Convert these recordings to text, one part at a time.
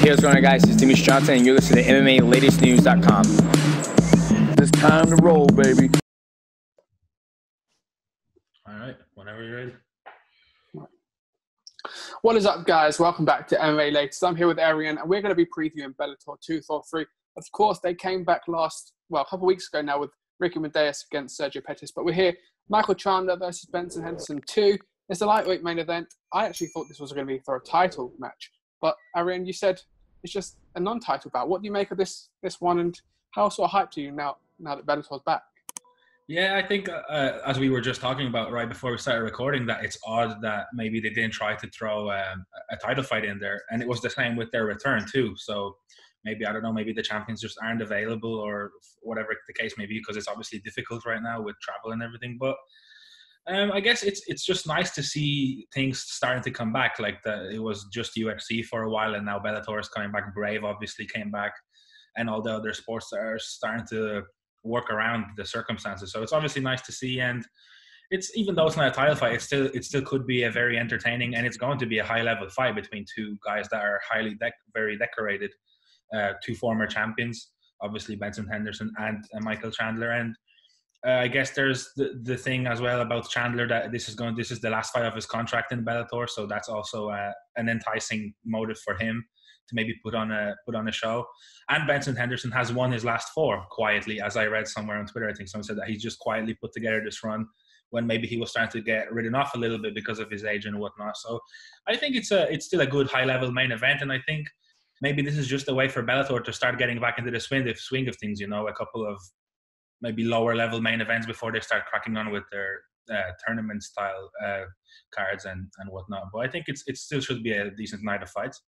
Hey, what's going on, guys? It's Demetrius Johnson, and you're listening to MMALatestNews.com. It's time to roll, baby. All right, whenever you're ready. What is up, guys? Welcome back to MMA Latest. I'm here with Arion, and we're going to be previewing Bellator 243. Of course, they came back a couple of weeks ago now with Ricky Mendeus against Sergio Pettis. But we're here, Michael Chandler versus Benson Henderson 2. It's a lightweight main event. I actually thought this was going to be for a title match. But Arion, you said it's just a non-title bout. What do you make of this one, and how sort of hyped are you now that Bellator's back? Yeah, I think as we were just talking about right before we started recording, that it's odd that maybe they didn't try to throw a title fight in there. And it was the same with their return too. So maybe, I don't know, maybe the champions just aren't available or whatever the case may be, because it's obviously difficult right now with travel and everything. But I guess it's just nice to see things starting to come back. Like it was just UFC for a while, and now Bellator is coming back. Brave obviously came back, and all the other sports that are starting to work around the circumstances. So it's obviously nice to see, and it's, even though it's not a title fight, it still could be a very entertaining, and it's going to be a high level fight between two guys that are very decorated, two former champions, obviously Benson Henderson and Michael Chandler. And I guess there's the thing as well about Chandler that this is the last fight of his contract in Bellator, so that's also an enticing motive for him to maybe put on a show. And Benson Henderson has won his last four quietly, as I read somewhere on Twitter. I think someone said that he's just quietly put together this run when maybe he was starting to get ridden off a little bit because of his age and whatnot. So I think it's still a good high level main event, and I think maybe this is just a way for Bellator to start getting back into the swing of things. You know, a couple of maybe lower level main events before they start cracking on with their tournament style cards and whatnot. But I think it still should be a decent night of fights.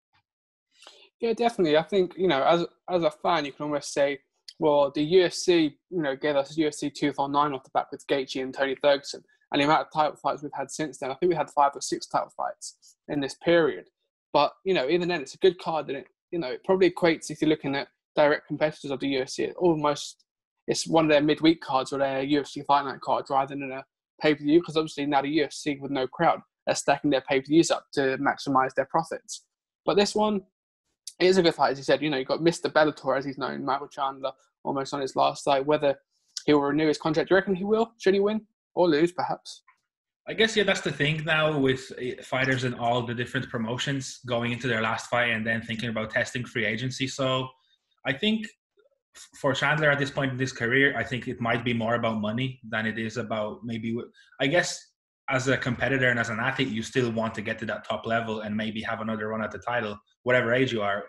Yeah, definitely. I think, as a fan, you can almost say, well, the UFC, gave us UFC 249 off the back with Gaethje and Tony Ferguson, and the amount of title fights we've had since then. I think we had 5 or 6 title fights in this period. But, even then, it's a good card, and it probably equates, if you're looking at direct competitors of the UFC, it's one of their midweek cards or their UFC Fight Night cards rather than a pay-per-view, because obviously now the UFC with no crowd, they're stacking their pay-per-views up to maximize their profits. But this one, it is a good fight, as you said. You've got Mr. Bellator, as he's known, Michael Chandler, almost on his last fight. Whether he will renew his contract, do you reckon he will? Should he win or lose, perhaps? I guess, yeah, that's the thing now with fighters in all the different promotions going into their last fight and then thinking about testing free agency. So I think for Chandler at this point in his career, I think it might be more about money than it is about maybe, I guess, as a competitor and as an athlete, you still want to get to that top level and maybe have another run at the title, whatever age you are,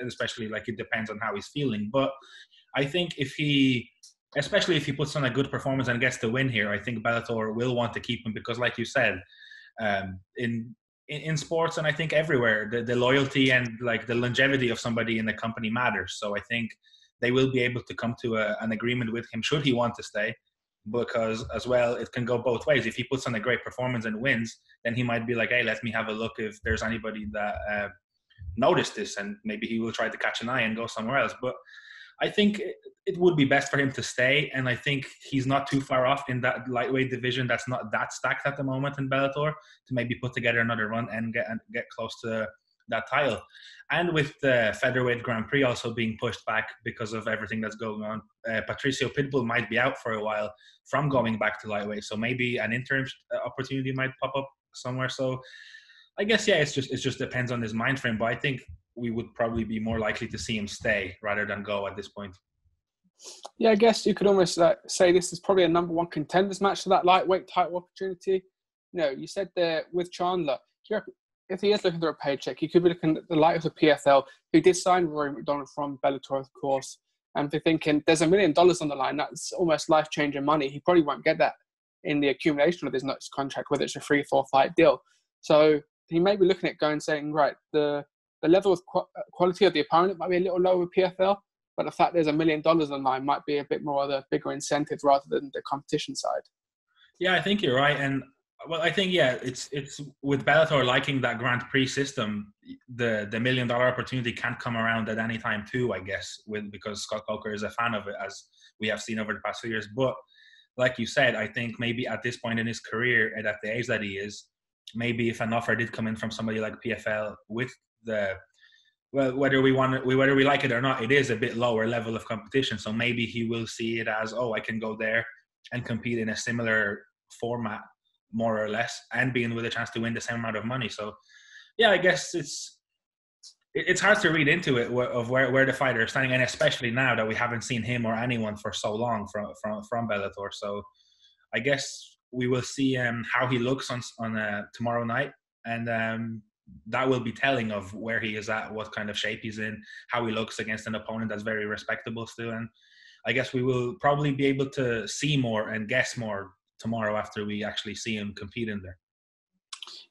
especially it depends on how he's feeling. But I think especially if he puts on a good performance and gets the win here, I think Bellator will want to keep him, because like you said, in sports, and I think everywhere, the loyalty and the longevity of somebody in the company matters. So I think they will be able to come to an agreement with him should he want to stay, because as well, it can go both ways. If he puts on a great performance and wins, then he might be like, hey, let me have a look if there's anybody that noticed this, and maybe he will try to catch an eye and go somewhere else. But I think it would be best for him to stay, and I think he's not too far off in that lightweight division that's not that stacked at the moment in Bellator to maybe put together another run and get close to that title. And with the featherweight Grand Prix also being pushed back because of everything that's going on, Patricio Pitbull might be out for a while from going back to lightweight, so maybe an interim opportunity might pop up somewhere. So I guess, yeah, it just depends on his mind frame, but I think we would probably be more likely to see him stay rather than go at this point. Yeah, I guess you could almost say this is probably a number one contenders match for that lightweight title opportunity. You said there with Chandler, if he is looking for a paycheck, he could be looking at the light of the PFL, who did sign Rory McDonald from Bellator, of course. And they're thinking there's $1 million on the line. That's almost life-changing money. He probably won't get that in the accumulation of his next contract, whether it's a 3-4 fight deal. So he may be looking at saying, right, the level of quality of the opponent might be a little lower with PFL, but the fact there's $1 million on the line might be a bit more of the bigger incentive rather than the competition side. Yeah, I think you're right. And well, I think, yeah, it's with Bellator liking that Grand Prix system, the $1 million opportunity can't come around at any time too, I guess, because Scott Coker is a fan of it, as we have seen over the past few years. But like you said, I think maybe at this point in his career and at the age that he is, maybe if an offer did come in from somebody like PFL with well, whether we like it or not, it is a bit lower level of competition. So maybe he will see it as, oh, I can go there and compete in a similar format, more or less, and being with a chance to win the same amount of money. So, yeah, I guess it's hard to read into it of where the fighter is standing, and especially now that we haven't seen him or anyone for so long from Bellator. So, I guess we will see how he looks on tomorrow night, and that will be telling of where he is at, what kind of shape he's in, how he looks against an opponent that's very respectable still. And I guess we will probably be able to see more and guess more tomorrow after we actually see him compete in there.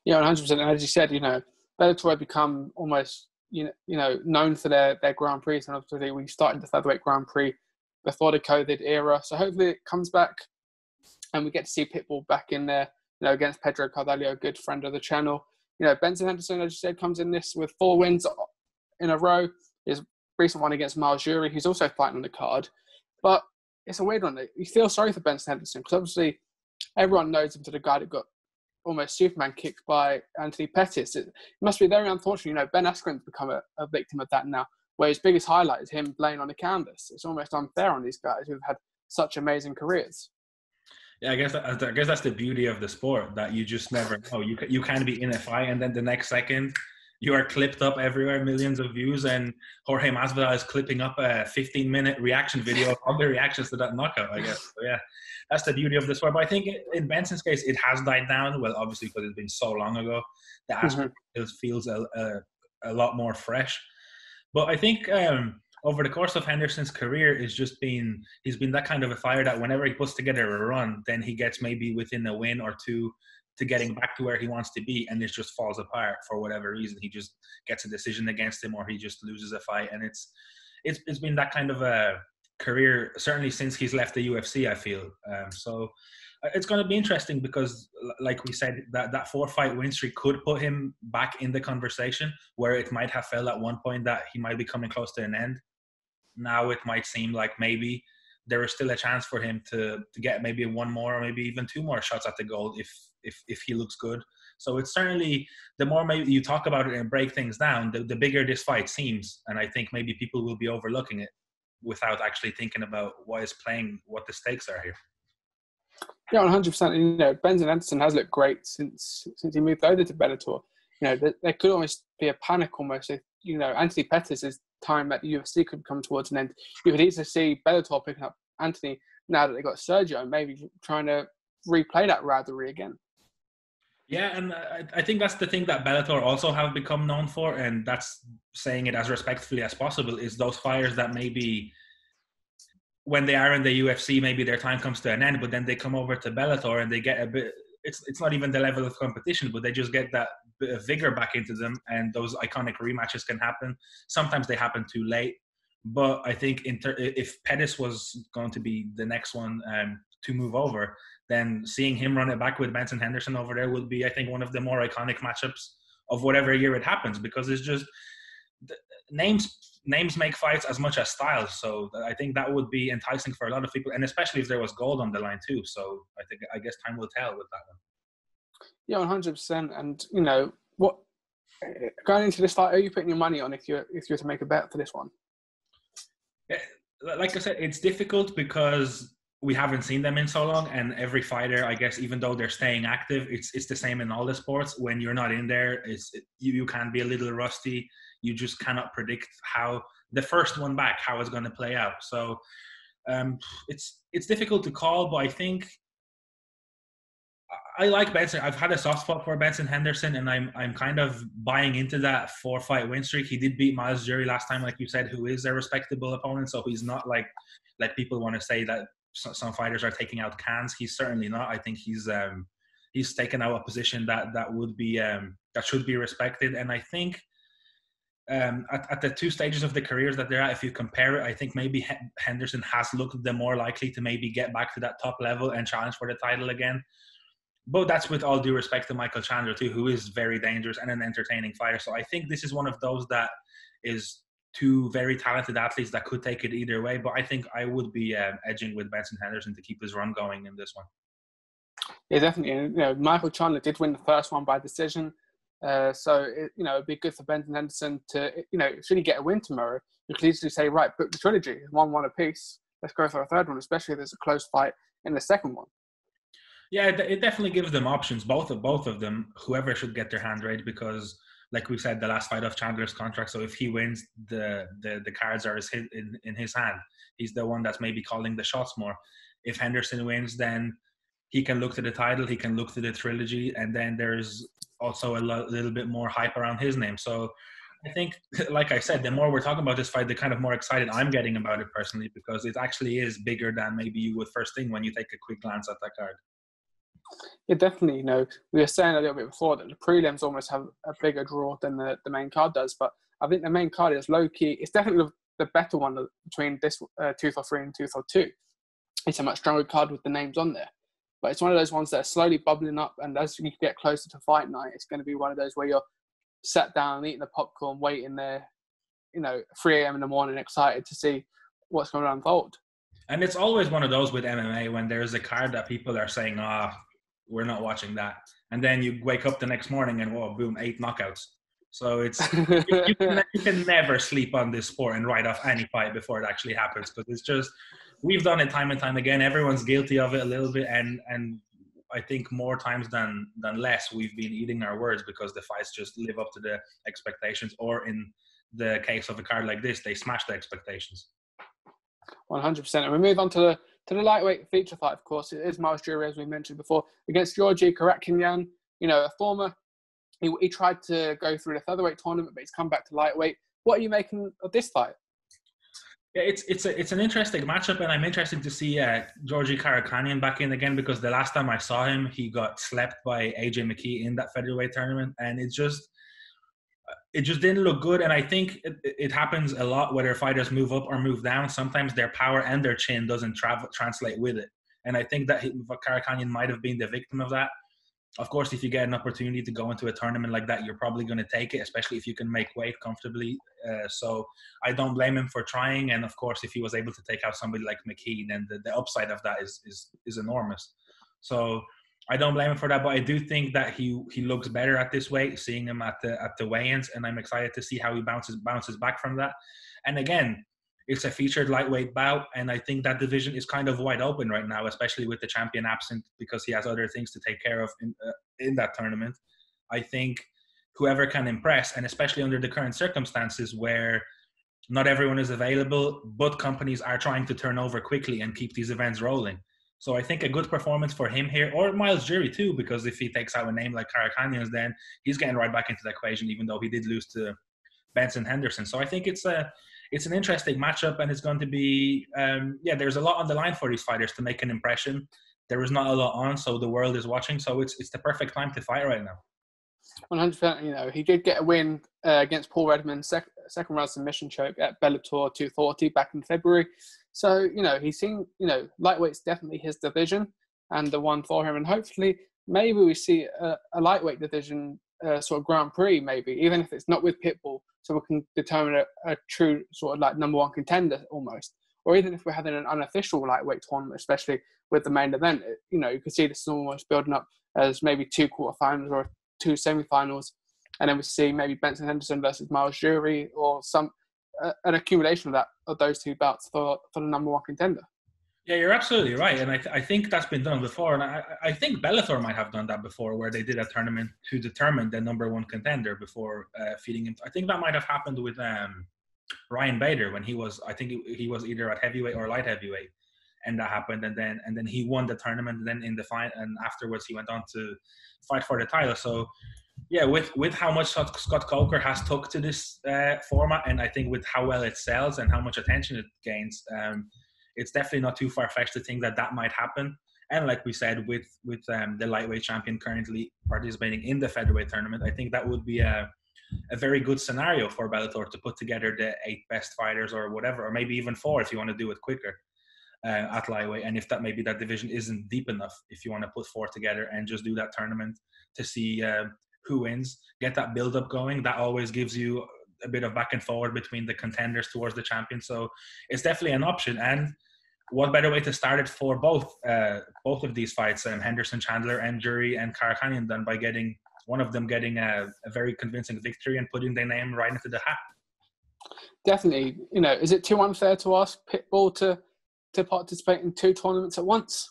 Yeah, 100%. And as you said, Bellator have become almost, known for their Grand Prix. And obviously we started the featherweight Grand Prix before the COVID era. So hopefully it comes back and we get to see Pitbull back in there, against Pedro Carvalho, a good friend of the channel. Benson Henderson, as you said, comes in this with 4 wins in a row. His recent one against Miles Jury, who's also fighting on the card. But it's a weird one. You feel sorry for Benson Henderson because obviously everyone knows him to the guy that got almost Superman kicked by Anthony Pettis. It must be very unfortunate. Ben Askren's become a victim of that now, where his biggest highlight is him playing on the canvas. It's almost unfair on these guys who've had such amazing careers. Yeah, I guess that's the beauty of the sport, that you just never know. You can be in a fight, and then the next second you are clipped up everywhere, millions of views, and Jorge Masvidal is clipping up a 15-minute reaction video of all the reactions to that knockout, I guess. So yeah, that's the beauty of the sport. But I think in Benson's case, it has died down. Well, obviously because it's been so long ago, the aspect feels a lot more fresh. But I think over the course of Henderson's career, he's been that kind of a fighter that whenever he puts together a run, then he gets maybe within a win or two to getting back to where he wants to be, and it just falls apart for whatever reason. He just gets a decision against him, or he just loses a fight, and it's been that kind of a career certainly since he's left the UFC, I feel. So it's going to be interesting because, like we said, that 4-fight win streak could put him back in the conversation, where it might have felt at one point that he might be coming close to an end. Now it might seem like maybe there is still a chance for him to get maybe 1 more or maybe even 2 more shots at the goal if he looks good. So it's certainly, the more maybe you talk about it and break things down, the bigger this fight seems. And I think maybe people will be overlooking it without actually thinking about what the stakes are here. Yeah, 100%. Benson Henderson has looked great since he moved over to Bellator. There could almost be a panic almost if, Anthony Pettis' time at the UFC could come towards an end. You could easily see Bellator picking up Anthony now that they got Sergio, maybe trying to replay that rivalry again. Yeah, and I think that's the thing that Bellator also have become known for, and that's saying it as respectfully as possible, is those fighters that maybe when they are in the UFC, maybe their time comes to an end, but then they come over to Bellator and they get a bit, it's not even the level of competition, but they just get that bit of vigor back into them, and those iconic rematches can happen. Sometimes they happen too late, but I think if Pettis was going to be the next one to move over, then seeing him run it back with Benson Henderson over there will be, I think, one of the more iconic matchups of whatever year it happens, because it's just names make fights as much as styles. So I think that would be enticing for a lot of people, and especially if there was gold on the line too. So I guess time will tell with that one. Yeah, 100%. And what going into this fight, are you putting your money on if you're to make a bet for this one? Yeah, like I said, it's difficult because we haven't seen them in so long, and every fighter, I guess, even though they're staying active, it's the same in all the sports. When you're not in there, you can be a little rusty. You just cannot predict how the first one back, how it's going to play out. So it's difficult to call, but I think I like Benson. I've had a soft spot for Benson Henderson, and I'm kind of buying into that 4-fight win streak. He did beat Miles Jury last time, like you said, who is a respectable opponent. So he's not like people want to say that some fighters are taking out cans. He's certainly not. I think he's taken out a position that would be that should be respected. And I think at the 2 stages of the careers that they're at, if you compare it, I think maybe Henderson has looked the more likely to maybe get back to that top level and challenge for the title again. But that's with all due respect to Michael Chandler too, who is very dangerous and an entertaining fighter. So I think this is one of those that is 2 very talented athletes that could take it either way. But I think I would be edging with Benson Henderson to keep his run going in this one. Yeah, definitely. And, Michael Chandler did win the first one by decision. So it'd be good for Benson Henderson to, should he get a win tomorrow, you could easily say, right, book the trilogy, 1-1 apiece. Let's go for a third one, especially if there's a close fight in the second one. Yeah, it definitely gives them options, both of them, whoever should get their hand raised, because like we said, the last fight of Chandler's contract. So if he wins, the cards are in his hand. He's the one that's maybe calling the shots more. If Henderson wins, then he can look to the title, he can look to the trilogy, and then there's also a little bit more hype around his name. So I think, like I said, the more we're talking about this fight, the kind of more excited I'm getting about it personally, because it actually is bigger than maybe you would first think when you take a quick glance at that card. Yeah, definitely. We were saying a little bit before that the prelims almost have a bigger draw than the main card does, but I think the main card is low-key. It's definitely the better one between this tooth or 3 and tooth or 2. It's a much stronger card with the names on there. But it's one of those ones that are slowly bubbling up, and as you get closer to fight night, it's going to be one of those where you're sat down, eating the popcorn, waiting there, 3 a.m. in the morning, excited to see what's going to unfold. And it's always one of those with MMA when there's a card that people are saying, we're not watching that. And then you wake up the next morning and, whoa, boom, 8 knockouts. So it's you can never sleep on this sport and write off any fight before it actually happens, because it's just, we've done it time and time again. Everyone's guilty of it a little bit, and I think more times than less we've been eating our words because the fights just live up to the expectations, or in the case of a card like this, they smash the expectations. 100%. And we move on to the lightweight feature fight, of course. It is Miles Jury, as we mentioned before, against Georgi Karakhanyan, a former. He tried to go through the featherweight tournament, but he's come back to lightweight. What are you making of this fight? Yeah, it's an interesting matchup, and I'm interested to see Georgi Karakhanyan back in again, because the last time I saw him, he got slept by AJ McKee in that featherweight tournament, and it just didn't look good. And I think it happens a lot whether fighters move up or move down. Sometimes their power and their chin doesn't translate with it, and I think that Karakhanyan might have been the victim of that. Of course, if you get an opportunity to go into a tournament like that, you're probably going to take it, especially if you can make weight comfortably. So I don't blame him for trying. And of course, if he was able to take out somebody like McKee, then the upside of that is enormous. So I don't blame him for that. But I do think that he looks better at this weight, seeing him at the weigh-ins, and I'm excited to see how he bounces back from that. And again, it's a featured lightweight bout, and I think that division is kind of wide open right now, especially with the champion absent, because he has other things to take care of in that tournament. I think whoever can impress, and especially under the current circumstances where not everyone is available, but companies are trying to turn over quickly and keep these events rolling. So I think a good performance for him here, or Miles Jury too, because if he takes out a name like Karakhanyan, then he's getting right back into the equation, even though he did lose to Benson Henderson. So I think it's an interesting matchup, and it's going to be, there's a lot on the line for these fighters to make an impression. There is not a lot on, so the world is watching. So it's the perfect time to fight right now. 100%. He did get a win against Paul Redmond, second round submission choke at Bellator 240 back in February. So, he's seen, lightweight's definitely his division and the one for him. And hopefully, maybe we see a lightweight division sort of Grand Prix, maybe, even if it's not with Pitbull, so we can determine a true sort of like number one contender almost. Or even if we're having an unofficial lightweight tournament, especially with the main event, you could see this almost building up as maybe 2 quarterfinals or 2 semifinals. And then we see maybe Benson Henderson versus Miles Jury, or an accumulation of those 2 bouts for the number one contender. Yeah, you're absolutely right. And I think that's been done before. And I think Bellator might have done that before, where they did a tournament to determine the number one contender before feeding him. I think that might have happened with Ryan Bader when he was either at heavyweight or light heavyweight. And that happened. And then he won the tournament. And then in the fight, and afterwards he went on to fight for the title. So yeah, with how much Scott Coker has took to this format, and I think with how well it sells and how much attention it gains, it's definitely not too far-fetched to think that might happen. And like we said, with the lightweight champion currently participating in the featherweight tournament, I think that would be a very good scenario for Bellator to put together the 8 best fighters or whatever, or maybe even 4 if you want to do it quicker at lightweight. And if that maybe that division isn't deep enough, if you want to put 4 together and just do that tournament to see who wins, get that build-up going, that always gives you a bit of back and forward between the contenders towards the champion. So it's definitely an option. And what better way to start it for both of these fights, Henderson, Chandler, and Jury and Karakhanyan, than by getting one of them getting a very convincing victory and putting their name right into the hat. Definitely. Is it too unfair to ask Pitbull to participate in 2 tournaments at once?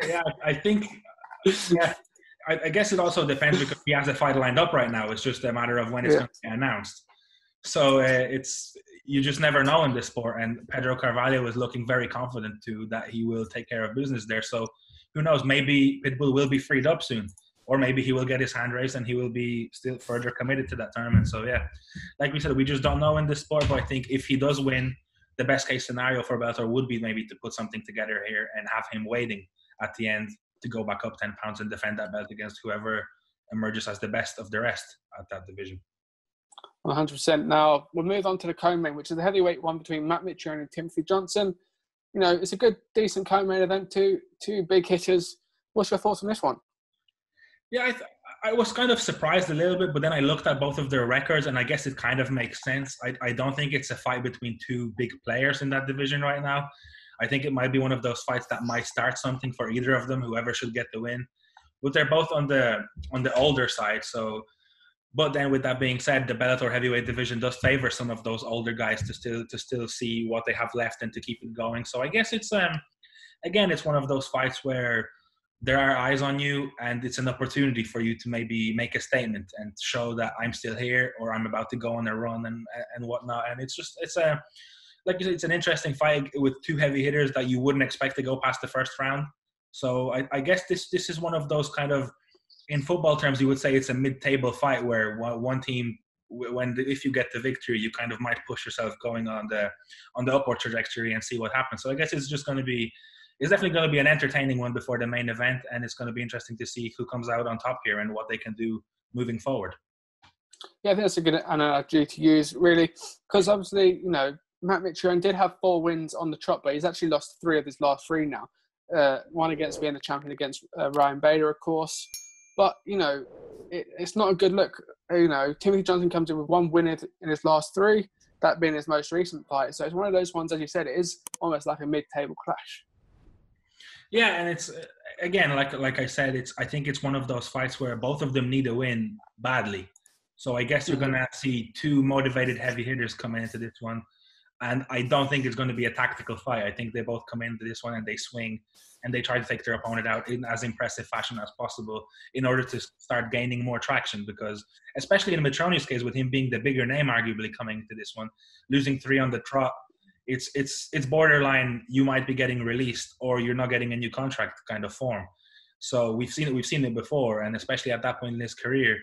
Yeah, I think. Yeah, I guess it also depends because he has a fight lined up right now. It's just a matter of when it's going to be announced. So you just never know in this sport. And Pedro Carvalho is looking very confident too that he will take care of business there. So who knows? Maybe Pitbull will be freed up soon, or maybe he will get his hand raised and he will be still further committed to that tournament. So yeah, like we said, we just don't know in this sport. But I think if he does win, the best case scenario for Bellator would be maybe to put something together here and have him waiting at the end to go back up 10 pounds and defend that belt against whoever emerges as the best of the rest at that division. 100%. Now, we'll move on to the co-main, which is the heavyweight one between Matt Mitchell and Timothy Johnson. It's a good, decent co-main event, two big hitters. What's your thoughts on this one? Yeah, I was kind of surprised a little bit, but then I looked at both of their records, and I guess it kind of makes sense. I don't think it's a fight between 2 big players in that division right now. I think it might be one of those fights that might start something for either of them, whoever should get the win. But they're both on the older side, so... But then, with that being said, the Bellator heavyweight division does favor some of those older guys to still see what they have left and to keep it going. So I guess it's again, it's one of those fights where there are eyes on you, and it's an opportunity for you to maybe make a statement and show that I'm still here, or I'm about to go on a run and whatnot. And it's like you said, it's an interesting fight with 2 heavy hitters that you wouldn't expect to go past the first round. So I guess this is one of those kind of, in football terms, you would say it's a mid-table fight where one team, if you get the victory, you kind of might push yourself going on the upward trajectory and see what happens. So I guess it's definitely going to be an entertaining one before the main event, and it's going to be interesting to see who comes out on top here and what they can do moving forward. Yeah, I think that's a good analogy to use, really, because obviously, Matt Mitchell did have 4 wins on the trot, but he's actually lost 3 of his last 3 now. One against being the champion against Ryan Bader, of course. But, it's not a good look. Timothy Johnson comes in with 1 win in his last 3, that being his most recent fight. So it's one of those ones, as you said, it is almost like a mid-table clash. Yeah, and it's, again, like I said, I think it's one of those fights where both of them need a win badly. So I guess you're going to see 2 motivated heavy hitters coming into this one. And I don't think it's going to be a tactical fight. I think they both come into this one and they swing and they try to take their opponent out in as impressive fashion as possible in order to start gaining more traction, because especially in Mitroni's case, with him being the bigger name arguably coming into this one, losing 3 on the trot, it's borderline you might be getting released or you're not getting a new contract kind of form. So we've seen it before, and especially at that point in his career,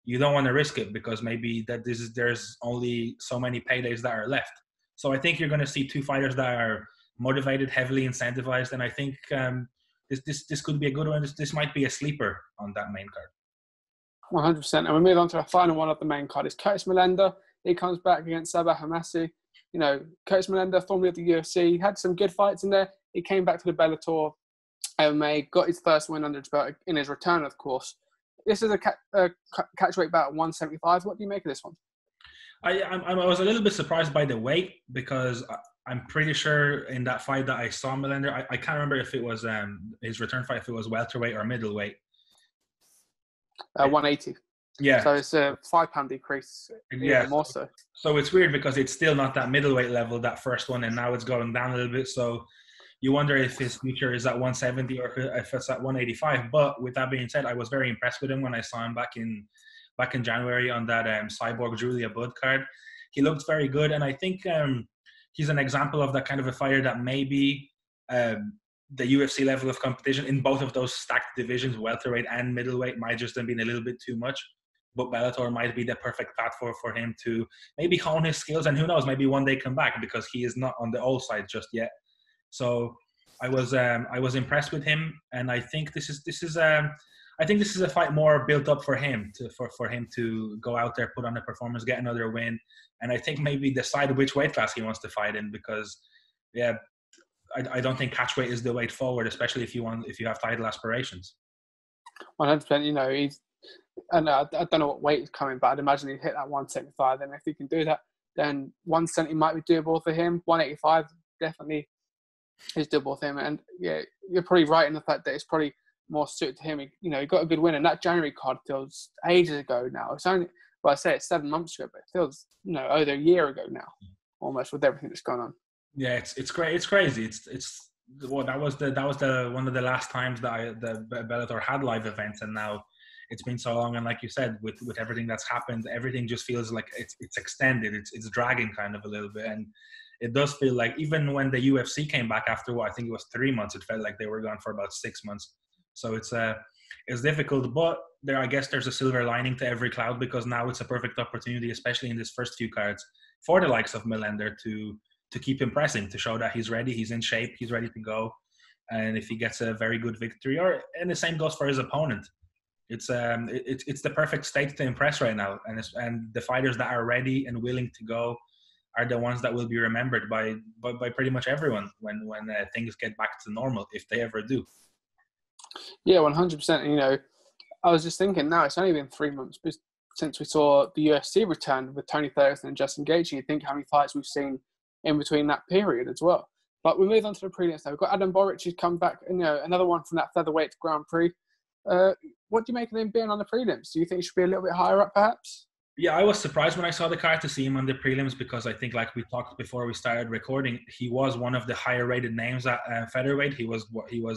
you don't want to risk it because maybe there's only so many paydays that are left. So I think you're going to see 2 fighters that are motivated, heavily incentivized, and I think this could be a good one. This might be a sleeper on that main card. 100%. And we move on to the final one of the main card. Is Curtis Millender. He comes back against Sabah Hamasi. Curtis Millender, formerly of the UFC, had some good fights in there. He came back to the Bellator MMA, got his first win under his belt in his return, of course. This is a catchweight bout at 175. What do you make of this one? I was a little bit surprised by the weight, because I'm pretty sure in that fight that I saw Millender, I can't remember if it was his return fight, if it was welterweight or middleweight. 180. Yeah. So it's a 5-pound decrease. Yeah. More so. So it's weird because it's still not that middleweight level, that first one, and now it's going down a little bit. So you wonder if his future is at 170 or if it's at 185. But with that being said, I was very impressed with him when I saw him back in January on that Cyborg Julia Budd card. He looked very good, and I think he's an example of that kind of a fighter that maybe the UFC level of competition in both of those stacked divisions, welterweight and middleweight, might just have been a little bit too much. But Bellator might be the perfect platform for him to maybe hone his skills, and who knows, maybe one day come back, because he is not on the old side just yet. So I was impressed with him, and I think this is a fight more built up for him for him to go out there, put on a performance, get another win, and I think maybe decide which weight class he wants to fight in, because I don't think catchweight is the way forward, especially if you have title aspirations. 100%. I don't know what weight is coming, but I'd imagine he'd hit that 175. And if he can do that, then 170 might be doable for him. 185 definitely is doable for him. And yeah, you're probably right in the fact that it's probably more suited to him. He got a good win, and that January card feels ages ago now. It's only, well, I say it's 7 months ago, but it feels over a year ago now, almost, with everything that's gone on. Yeah, it's great. It's crazy. That was the one of the last times that the Bellator had live events, and now it's been so long. And like you said, with everything that's happened, everything just feels like it's extended. It's dragging kind of a little bit, and it does feel like even when the UFC came back after I think it was 3 months, it felt like they were gone for about 6 months. So it's difficult, but I guess there's a silver lining to every cloud, because now it's a perfect opportunity, especially in this first few cards, for the likes of Melender to keep impressing, to show that he's ready, he's in shape, he's ready to go. And if he gets a very good victory, and the same goes for his opponent, it's the perfect state to impress right now. And the fighters that are ready and willing to go are the ones that will be remembered by pretty much everyone when things get back to normal, if they ever do. Yeah, 100%. I was just thinking now, it's only been 3 months since we saw the UFC return with Tony Ferguson and Justin Gaethje. You think how many fights we've seen in between that period as well. But we move on to the prelims now. We've got Adam Boric, who's come back, another one from that featherweight Grand Prix. What do you make of him being on the prelims? Do you think he should be a little bit higher up, perhaps? Yeah, I was surprised when I saw the card to see him on the prelims, because I think, like we talked before we started recording, he was one of the higher rated names at featherweight. He was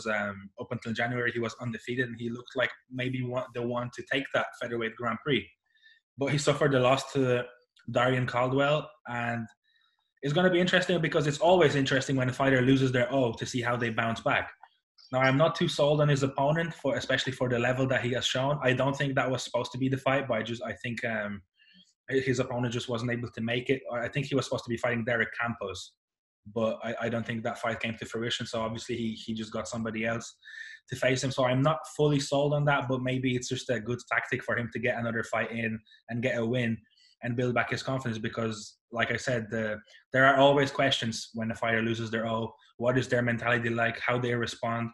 up until January, he was undefeated, and he looked like maybe the one to take that featherweight Grand Prix. But he suffered a loss to Darian Caldwell, and it's going to be interesting, because it's always interesting when a fighter loses their O to see how they bounce back. Now, I'm not too sold on his opponent, especially for the level that he has shown. I don't think that was supposed to be the fight, but I think his opponent just wasn't able to make it. I think he was supposed to be fighting Derek Campos, but I don't think that fight came to fruition. So obviously he just got somebody else to face him. So I'm not fully sold on that, but maybe it's just a good tactic for him to get another fight in and get a win and build back his confidence, because like I said, there are always questions when a fighter loses their O. What is their mentality like? How they respond?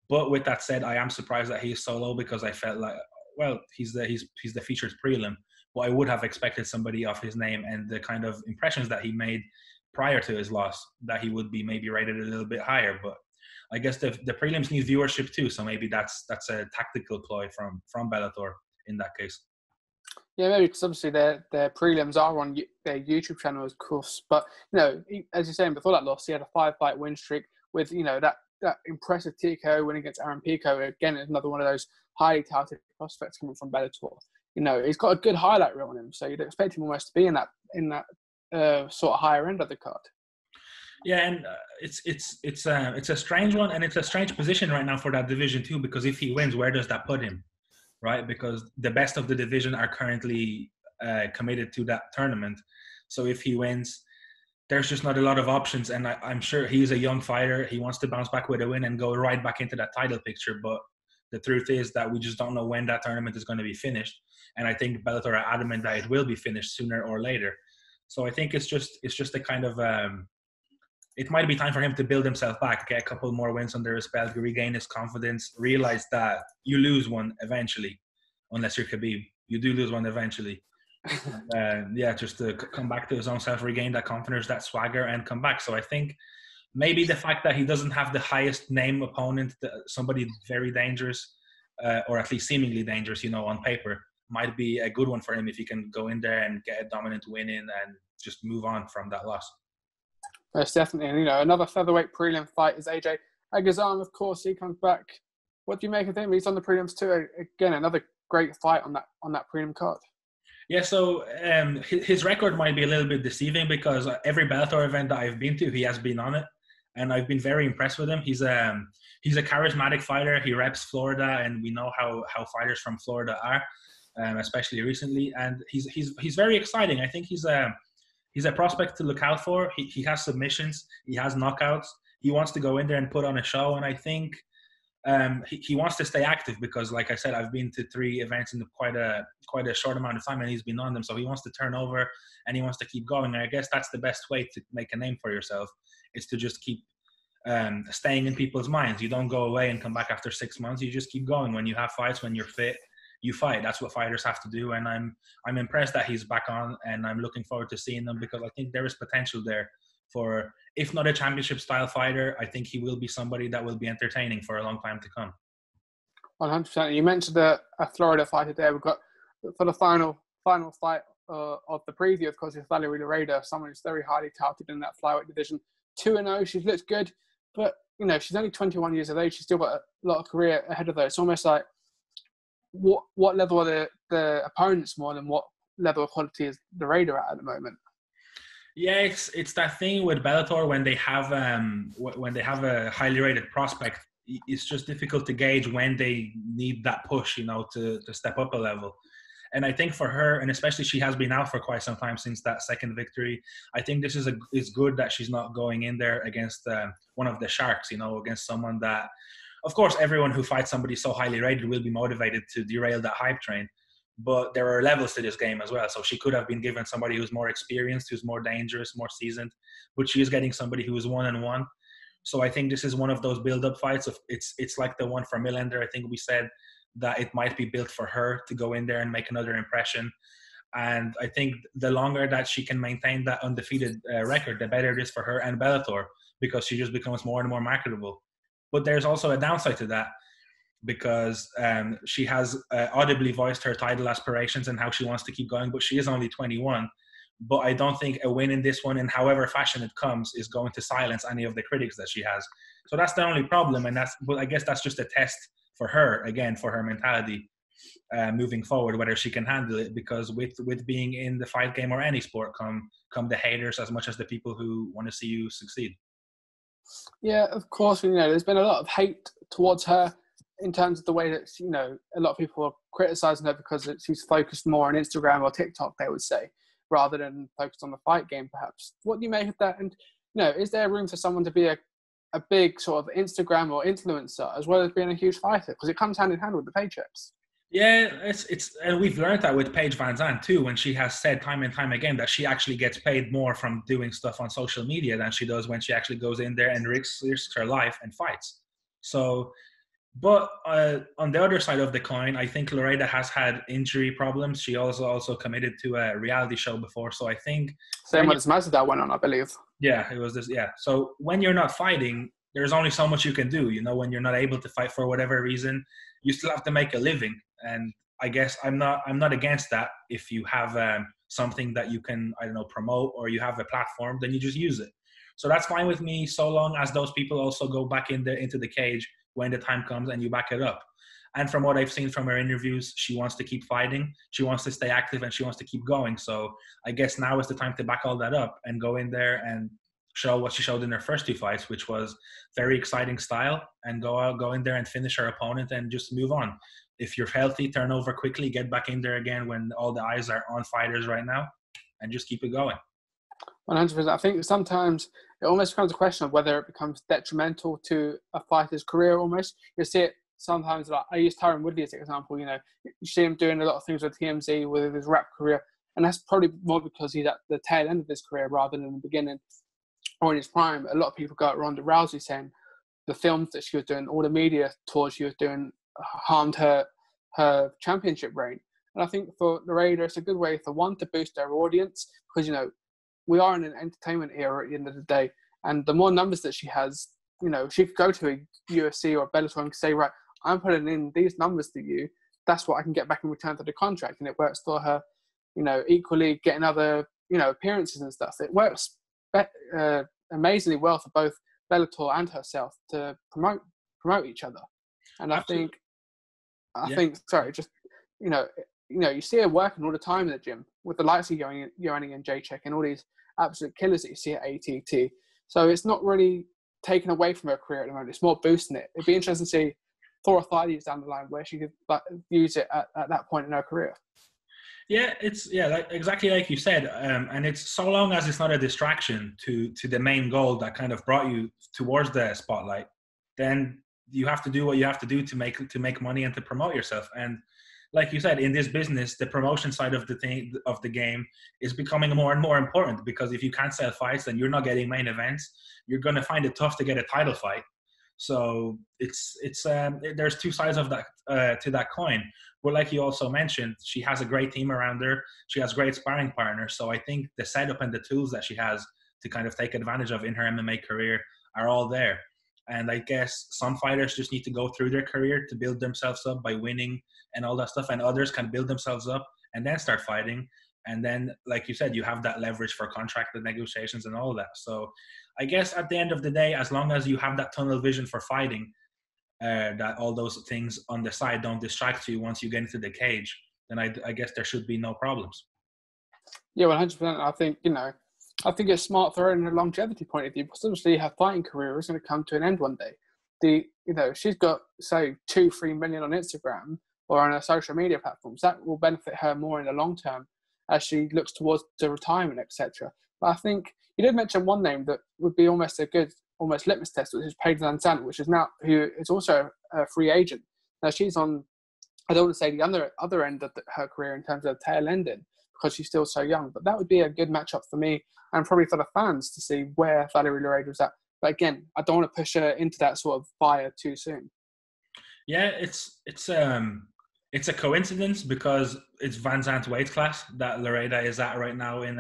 But with that said, I am surprised that he's so low, because I felt like, well, he's the featured prelim. But I would have expected somebody of his name and the kind of impressions that he made prior to his loss, that he would be maybe rated a little bit higher. But I guess the prelims need viewership too, so maybe that's a tactical ploy from Bellator in that case. Yeah, maybe, because obviously their prelims are on their YouTube channel, of course. But, as you're saying, before that loss, he had a 5-fight win streak with, that impressive TKO win against Aaron Pico. Again, another one of those highly touted prospects coming from Bellator. He's got a good highlight reel on him, so you'd expect him almost to be in that sort of higher end of the card. Yeah, and it's a strange one, and it's a strange position right now for that division too, because if he wins, where does that put him? Right, because the best of the division are currently committed to that tournament. So if he wins, there's just not a lot of options. And I'm sure he's a young fighter. He wants to bounce back with a win and go right back into that title picture. But the truth is that we just don't know when that tournament is going to be finished. And I think Bellator are adamant that it will be finished sooner or later. So I think it's just a kind of it might be time for him to build himself back, get a couple more wins under his belt, regain his confidence, realize that you lose one eventually, unless you're Khabib. You do lose one eventually. Just to come back to his own self, regain that confidence, that swagger, and come back. So I think maybe the fact that he doesn't have the highest name opponent, somebody very dangerous, or at least seemingly dangerous, on paper, might be a good one for him if he can go in there and get a dominant win in and just move on from that loss. Most definitely. And, another featherweight prelim fight is AJ Agazarm, of course. He comes back. What do you make of him? He's on the prelims too. Again, another great fight on that prelim card. Yeah, so his record might be a little bit deceiving, because every Bellator event that I've been to, he has been on it. And I've been very impressed with him. He's a charismatic fighter. He reps Florida, and we know how fighters from Florida are, especially recently. And he's very exciting. I think he's a prospect to look out for. He has submissions. He has knockouts. He wants to go in there and put on a show. And I think he wants to stay active, because, like I said, I've been to 3 events in quite a short amount of time, and he's been on them. So he wants to turn over, and he wants to keep going. And I guess that's the best way to make a name for yourself, is to just keep staying in people's minds. You don't go away and come back after 6 months. You just keep going. When you have fights, when you're fit, you fight. That's what fighters have to do. And I'm impressed that he's back on, and I'm looking forward to seeing him, because I think there is potential there for, if not a championship style fighter, I think he will be somebody that will be entertaining for a long time to come. 100%. You mentioned a Florida fighter there. We've got for the final fight of the preview, of course, is Valerie Lareda, someone who's very highly touted in that flyweight division. 2-0, she looks good, but she's only 21 years of age. She's still got a lot of career ahead of her. It's almost like what level are the opponents more than what level of quality is Lareda at the moment? Yeah, it's that thing with Bellator when they have a highly rated prospect. It's just difficult to gauge when they need that push, to step up a level. And I think for her, and especially she has been out for quite some time since that second victory, I think this is good that she's not going in there against one of the sharks, against someone that, of course, everyone who fights somebody so highly rated will be motivated to derail that hype train. But there are levels to this game as well. So she could have been given somebody who's more experienced, who's more dangerous, more seasoned, but she is getting somebody who is 1-1. So I think this is one of those build-up fights. It's like the one for Millender. I think we said that it might be built for her to go in there and make another impression. And I think the longer that she can maintain that undefeated record, the better it is for her and Bellator, because she just becomes more and more marketable. But there's also a downside to that, because she has audibly voiced her title aspirations and how she wants to keep going, but she is only 21. But I don't think a win in this one, in however fashion it comes, is going to silence any of the critics that she has. So that's the only problem, but I guess that's just a test for her, again, for her mentality moving forward, whether she can handle it, because with being in the fight game or any sport come the haters as much as the people who want to see you succeed. Yeah, of course. There's been a lot of hate towards her in terms of the way that, a lot of people are criticizing her because she's focused more on Instagram or TikTok, they would say, rather than focused on the fight game, perhaps. What do you make of that? And, is there room for someone to be a big sort of Instagram or influencer as well as being a huge fighter? Because it comes hand in hand with the paychecks. Yeah, it's and we've learned that with Paige Van Zandt too, when she has said time and time again that she actually gets paid more from doing stuff on social media than she does when she actually goes in there and risks her life and fights. So, but on the other side of the coin, I think Lareda has had injury problems. She also committed to a reality show before, so I think same as Mazda went on, I believe. Yeah, it was this. Yeah, so when you're not fighting, there's only so much you can do. When you're not able to fight for whatever reason, you still have to make a living. And I guess I'm not against that. If you have something that you can, promote, or you have a platform, then you just use it. So that's fine with me, so long as those people also go back into the cage when the time comes and you back it up. And from what I've seen from her interviews, she wants to keep fighting. She wants to stay active and she wants to keep going. So I guess now is the time to back all that up and go in there and show what she showed in her first two fights, which was very exciting style, and go in there and finish her opponent and just move on. If you're healthy, turn over quickly, get back in there again when all the eyes are on fighters right now, and just keep it going. 100%. I think sometimes it almost becomes a question of whether it becomes detrimental to a fighter's career almost. You see it sometimes, like I use Tyron Woodley as an example. You see him doing a lot of things with TMZ, with his rap career, and that's probably more because he's at the tail end of his career rather than the beginning or in his prime. A lot of people got Ronda Rousey saying the films that she was doing, all the media tours she was doing, harmed her championship reign. And I think for Lareda, it's a good way for one to boost their audience, because we are in an entertainment era at the end of the day, and the more numbers that she has, she could go to a UFC or a Bellator and say, right, I'm putting in these numbers to you. That's what I can get back in return for the contract, and it works for her. Equally getting other appearances and stuff. It works amazingly well for both Bellator and herself to promote each other. And I think, sorry, just you see her working all the time in the gym with the likes of Yoani and Jacek and all these absolute killers that you see at ATT. So it's not really taken away from her career at the moment. It's more boosting it. It'd be interesting to see 4 or 5 years down the line where she could use it at that point in her career. Yeah, exactly like you said, and it's so long as it's not a distraction to the main goal that kind of brought you towards the spotlight, then you have to do what you have to do to make money and to promote yourself. And like you said, in this business, the promotion side of the game is becoming more and more important, because if you can't sell fights, then you're not getting main events. You're going to find it tough to get a title fight. So there's two sides of that to that coin. But like you also mentioned, she has a great team around her. She has great sparring partners. So I think the setup and the tools that she has to kind of take advantage of in her MMA career are all there. And I guess some fighters just need to go through their career to build themselves up by winning and all that stuff. And others can build themselves up and then start fighting. And then, like you said, you have that leverage for contract negotiations and all that. So I guess at the end of the day, as long as you have that tunnel vision for fighting, that all those things on the side don't distract you once you get into the cage, then I guess there should be no problems. Yeah, 100%. I think, I think it's smart for her in a longevity point of view, because obviously her fighting career is going to come to an end one day. She's got, say, 2-3 million on Instagram or on her social media platforms. That will benefit her more in the long term as she looks towards the retirement, etc. But I think you did mention one name that would be almost a good litmus test, which is Paige VanZant, who is also a free agent. Now she's on, I don't want to say the other end of her career in terms of tail ending, because she's still so young. But that would be a good matchup for me and probably for the fans to see where Valerie Lareda was at. But again, I don't want to push her into that sort of fire too soon. Yeah, it's a coincidence because it's VanZant's weight class that Lareda is at right now in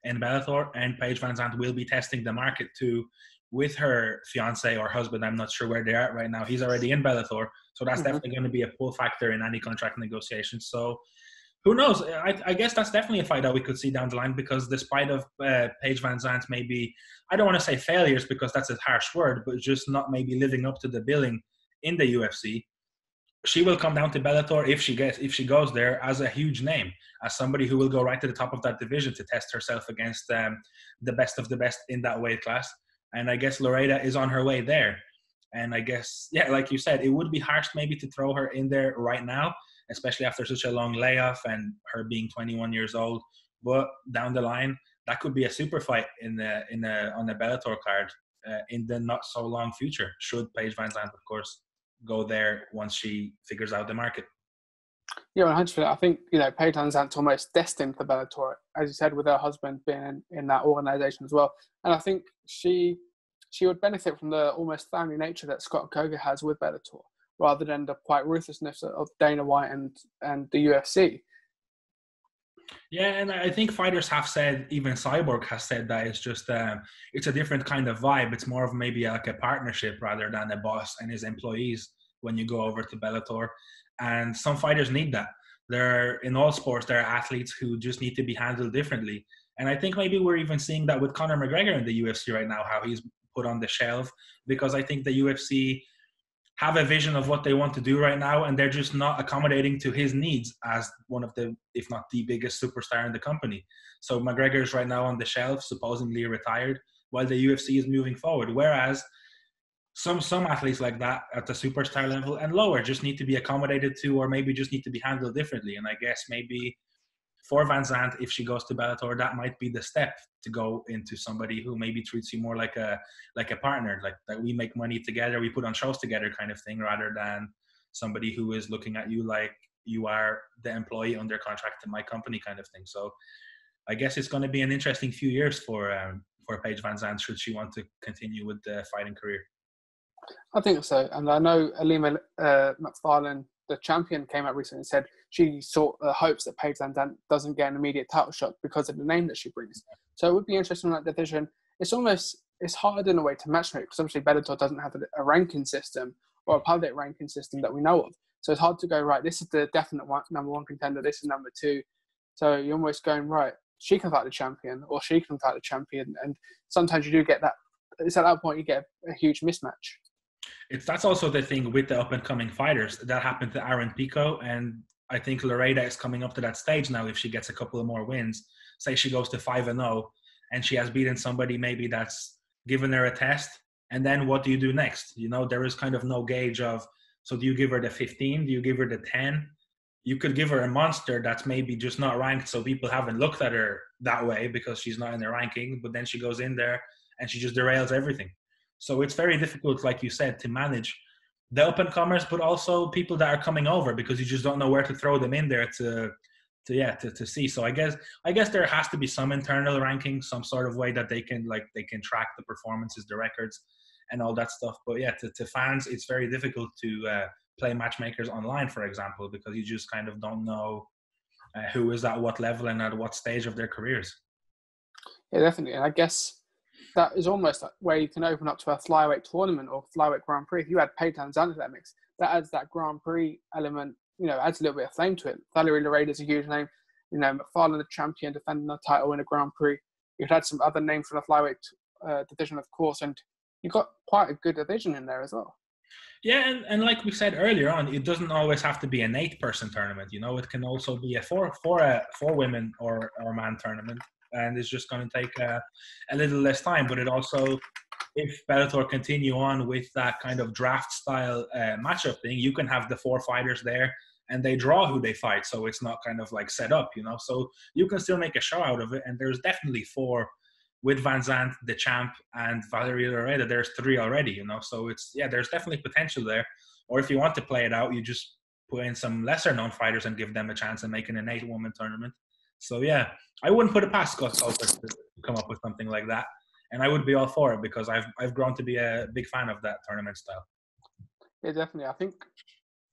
Bellator, and Paige VanZant will be testing the market too with her fiance or husband. I'm not sure where they're at right now. He's already in Bellator, so that's definitely going to be a pull factor in any contract negotiations. So who knows? I guess that's definitely a fight that we could see down the line, because despite of Paige VanZant maybe, I don't want to say failures because that's a harsh word, but just not maybe living up to the billing in the UFC, she will come down to Bellator if she goes there as a huge name, as somebody who will go right to the top of that division to test herself against the best of the best in that weight class. And I guess Lareda is on her way there. And I guess, yeah, like you said, it would be harsh maybe to throw her in there right now, especially after such a long layoff and her being 21 years old. But down the line, that could be a super fight on the Bellator card in the not so long future, should Paige VanZant, of course, go there once she figures out the market. Yeah, 100%. I think, Paige VanZant's almost destined for Bellator, as you said, with her husband being in that organisation as well. And I think she would benefit from the almost family nature that Scott Coker has with Bellator, rather than the quite ruthlessness of Dana White and the UFC. Yeah, and I think fighters have said, even Cyborg has said, that it's just it's a different kind of vibe. It's more of maybe like a partnership rather than a boss and his employees when you go over to Bellator. And some fighters need that. In all sports, there are athletes who just need to be handled differently. And I think maybe we're even seeing that with Conor McGregor in the UFC right now, how he's put on the shelf, because I think the UFC have a vision of what they want to do right now, and they're just not accommodating to his needs as one of the, if not the biggest superstar in the company. So McGregor is right now on the shelf, supposedly retired, while the UFC is moving forward. Whereas some athletes like that at the superstar level and lower just need to be accommodated to, or maybe just need to be handled differently. And I guess maybe for VanZant, if she goes to Bellator, that might be the step to go into somebody who maybe treats you more like a partner, like that we make money together, we put on shows together kind of thing, rather than somebody who is looking at you like you are the employee under contract in my company kind of thing. So I guess it's going to be an interesting few years for Paige VanZant, should she want to continue with the fighting career. I think so. And I know Alima McFarlane, the champion, came out recently and said she hopes that Paige VanZant doesn't get an immediate title shot because of the name that she brings. So it would be interesting in that division. It's hard in a way to matchmake, because obviously Bellator doesn't have a ranking system or a public ranking system that we know of. So it's hard to go, right, this is the definite number one contender, this is number two. So you're almost going, right, she can fight the champion or she can fight the champion. And sometimes you do get that. It's at that point you get a huge mismatch. That's also the thing with the up-and-coming fighters. That happened to Aaron Pico, and I think Lareda is coming up to that stage now if she gets a couple of more wins. Say she goes to 5-0, and she has beaten somebody maybe that's given her a test, and then what do you do next? There is kind of no gauge of, so do you give her the 15? Do you give her the 10? You could give her a monster that's maybe just not ranked, so people haven't looked at her that way because she's not in the ranking, but then she goes in there and she just derails everything. So it's very difficult, like you said, to manage the up-and-comers, but also people that are coming over, because you just don't know where to throw them in there to see. So I guess there has to be some internal ranking, some sort of way that they can track the performances, the records, and all that stuff. But yeah, to fans, it's very difficult to play matchmakers online, for example, because you just kind of don't know who is at what level and at what stage of their careers. Yeah, definitely. And I guess that is almost like where you can open up to a flyweight tournament or flyweight Grand Prix. If you add Payton Zan to that mix, that adds that Grand Prix element, adds a little bit of flame to it. Valerie Lareda is a huge name. McFarlane, the champion, defending the title in a Grand Prix. You've had some other names from the flyweight division, of course, and you've got quite a good division in there as well. Yeah, and like we said earlier on, it doesn't always have to be an 8-person tournament. It can also be a four women or man tournament, and it's just going to take a little less time. But it also, if Bellator continue on with that kind of draft style matchup thing, you can have the 4 fighters there and they draw who they fight, so it's not kind of like set up, So you can still make a show out of it, and there's definitely 4. With Van Zandt, the champ, and Valerie Lareda, there's 3 already, So there's definitely potential there. Or if you want to play it out, you just put in some lesser-known fighters and give them a chance of making an 8-woman tournament. So yeah, I wouldn't put it past Scott Coker to come up with something like that, and I would be all for it because I've grown to be a big fan of that tournament style. Yeah, definitely. I think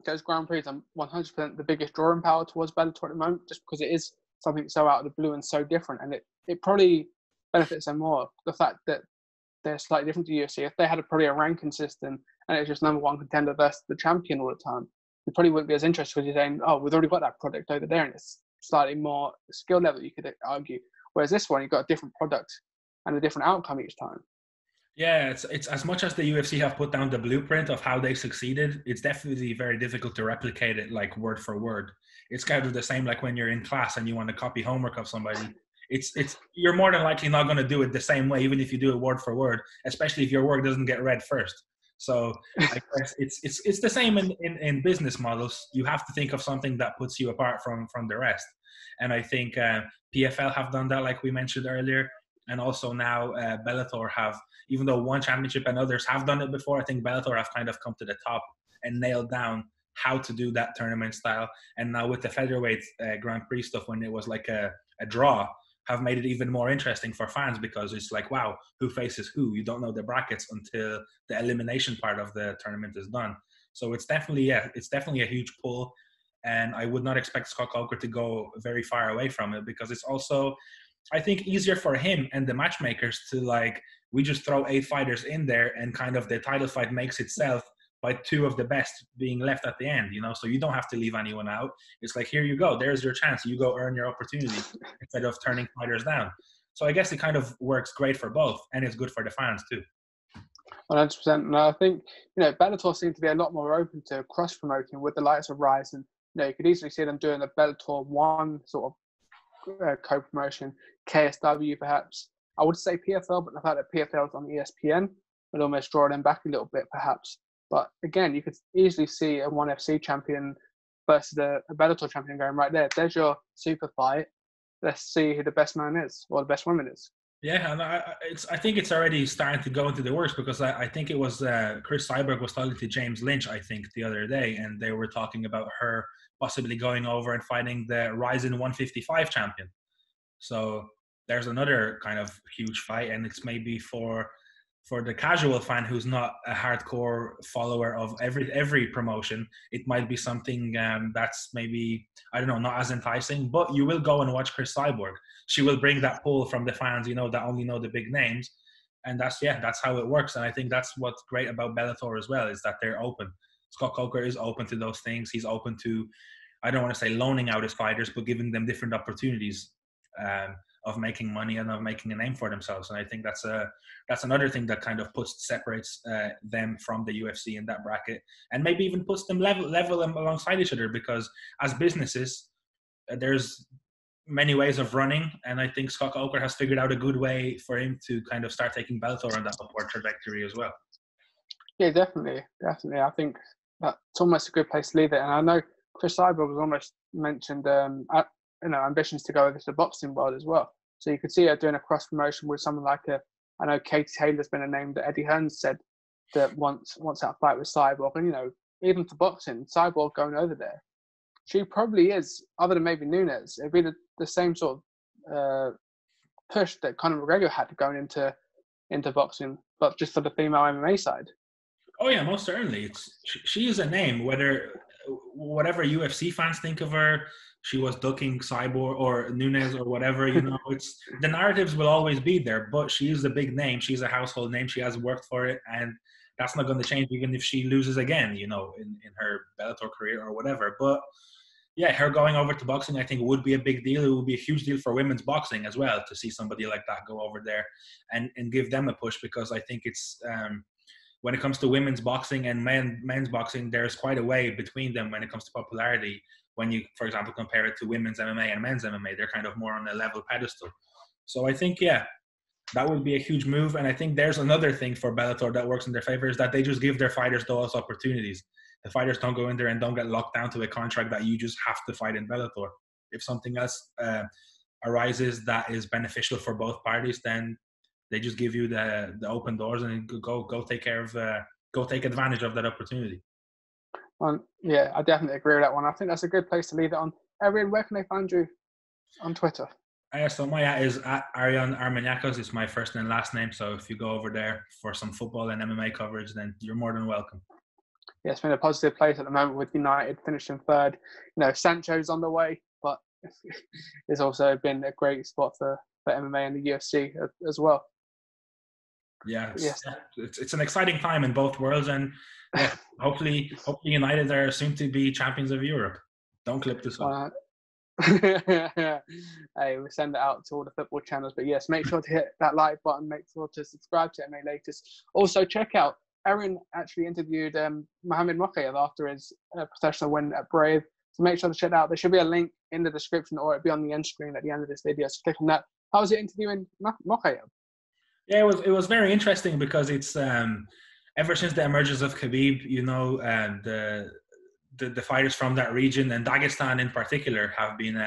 those Grand Prix are 100% the biggest drawing power towards Bellator at the moment, just because it is something so out of the blue and so different, and it probably benefits them more. The fact that they're slightly different to UFC. If they had probably a ranking system and it's just number 1 contender versus the champion all the time, you probably wouldn't be as interested because you're saying, oh, we've already got that product over there and it's slightly more skill level, you could argue. Whereas this one, you've got a different product and a different outcome each time. Yeah, it's as much as the UFC have put down the blueprint of how they succeeded, it's definitely very difficult to replicate it like word for word. It's kind of the same like when you're in class and you want to copy homework of somebody. It's you're more than likely not going to do it the same way, even if you do it word for word, especially if your work doesn't get read first. So I guess it's the same in business models. You have to think of something that puts you apart from the rest. And I think PFL have done that, like we mentioned earlier. And also now Bellator have, even though one championship and others have done it before, I think Bellator have kind of come to the top and nailed down how to do that tournament style. And now with the featherweight Grand Prix stuff, when it was like a draw, have made it even more interesting for fans because it's like, wow, who faces who? You don't know the brackets until the elimination part of the tournament is done. So it's definitely a huge pull. And I would not expect Scott Coker to go very far away from it because it's also, I think, easier for him and the matchmakers to we just throw 8 fighters in there and kind of the title fight makes itself by 2 of the best being left at the end, so you don't have to leave anyone out. It's like, here you go, there's your chance, you go earn your opportunity instead of turning fighters down. So I guess it kind of works great for both, and it's good for the fans too. 100%. And I think, Bellator seems to be a lot more open to cross-promoting with the likes of Rise, and you could easily see them doing a Bellator 1 sort of co-promotion, KSW perhaps. I would say PFL, but the fact that PFL is on ESPN would almost draw them back a little bit perhaps. But again, you could easily see a 1FC champion versus a Bellator champion going right there. There's your super fight. Let's see who the best man is or the best woman is. Yeah, and I think it's already starting to go into the works because I think it was Chris Cyborg was talking to James Lynch, I think, the other day, and they were talking about her possibly going over and fighting the Ryzen 155 champion. So there's another kind of huge fight, and it's maybe for the casual fan who's not a hardcore follower of every promotion, it might be something that's maybe, I don't know, not as enticing, but you will go and watch Chris Cyborg. She will bring that pull from the fans, that only know the big names. And that's how it works. And I think that's what's great about Bellator as well, is that they're open. Scott Coker is open to those things. He's open to, I don't want to say loaning out his fighters, but giving them different opportunities of making money and of making a name for themselves. And I think that's another thing that kind of separates them from the UFC in that bracket, and maybe even puts them level them alongside each other, because as businesses, there's many ways of running, and I think Scott Coker has figured out a good way for him to kind of start taking Bellator on that upward trajectory as well. Yeah, definitely. I think that's almost a good place to leave it. And I know Chris Cyborg was almost mentioned ambitions to go over to the boxing world as well. So you could see her doing a cross promotion with someone like I know Katie Taylor's been a name that Eddie Hearn said that wants that fight with Cyborg. And, even for boxing, Cyborg going over there, she probably is, other than maybe Nunes, it'd be the same sort of push that Conor McGregor had going into boxing, but just for the female MMA side. Oh yeah, most certainly. She is a name, whatever UFC fans think of her, she was ducking Cyborg or Nunes or whatever. It's the narratives will always be there, but she is a big name. She's a household name. She has worked for it, and that's not going to change even if she loses again, in her Bellator career or whatever. But yeah, her going over to boxing, I think, would be a big deal. It would be a huge deal for women's boxing as well to see somebody like that go over there and give them a push, because I think it's when it comes to women's boxing and men's boxing, there's quite a way between them when it comes to popularity. When you, for example, compare it to women's MMA and men's MMA, they're kind of more on a level pedestal. So I think, yeah, that would be a huge move. And I think there's another thing for Bellator that works in their favor, is that they just give their fighters those opportunities. The fighters don't go in there and don't get locked down to a contract that you just have to fight in Bellator. If something else arises that is beneficial for both parties, then they just give you the open doors and go take advantage of that opportunity. Yeah, I definitely agree with that one. I think that's a good place to leave it on. Arion, where can they find you on Twitter? So my @ is @Arion Armeniakos. It's my first and last name. So if you go over there for some football and MMA coverage, then you're more than welcome. Yeah, it's been a positive place at the moment with United finishing third. Sancho's on the way, but it's also been a great spot for MMA and the UFC as well. Yeah, it's an exciting time in both worlds, and yeah, hopefully United are soon to be champions of Europe. Don't clip this one. Hey, we'll send it out to all the football channels. But yes, make sure to hit that like button. Make sure to subscribe to MMA Latest. Also, check out Arion actually interviewed Mohamed Mokaev after his professional win at Brave. So make sure to check that out. There should be a link in the description, or it'll be on the end screen at the end of this video. So click on that. How was it interviewing Mokaev? Yeah, it was very interesting, because it's ever since the emergence of Khabib, the fighters from that region and Dagestan in particular have been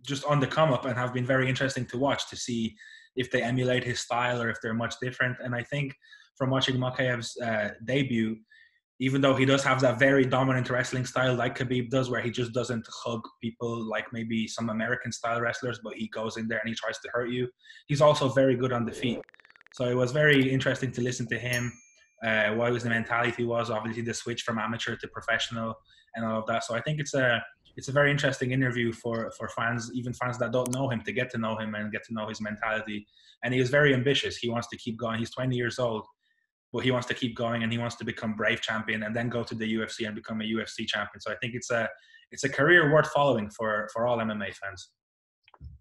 just on the come up and have been very interesting to watch, to see if they emulate his style or if they're much different. And I think from watching Mokaev's debut, even though he does have that very dominant wrestling style like Khabib does, where he just doesn't hug people like maybe some American style wrestlers, but he goes in there and he tries to hurt you, he's also very good on the feet. So it was very interesting to listen to him, what his mentality was, obviously the switch from amateur to professional and all of that. So I think it's a very interesting interview for fans, even fans that don't know him, to get to know him and get to know his mentality. And he is very ambitious. He wants to keep going. He's 20 years old. But he wants to keep going, and he wants to become Brave champion and then go to the UFC and become a UFC champion. So I think it's a career worth following for all MMA fans.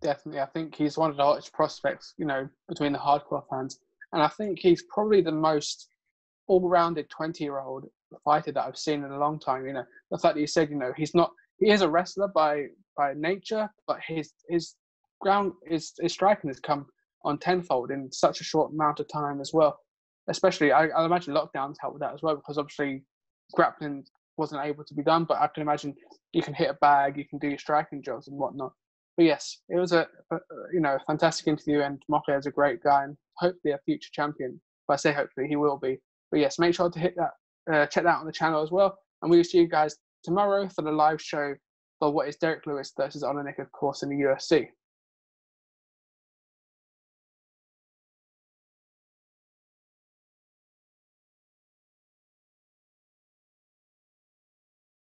Definitely. I think he's one of the hottest prospects, between the hardcore fans. And I think he's probably the most all-rounded 20-year-old fighter that I've seen in a long time. The fact that you said, he is a wrestler by nature, but his striking has come on tenfold in such a short amount of time as well. Especially, I imagine lockdowns help with that as well, because obviously grappling wasn't able to be done. But I can imagine you can hit a bag, you can do your striking jobs and whatnot. But yes, it was a fantastic interview, and Mokaev is a great guy and hopefully a future champion. If I say hopefully, he will be. But yes, make sure to hit that, check that out on the channel as well. And we will see you guys tomorrow for the live show for what is Derek Lewis versus Olenek, of course, in the UFC.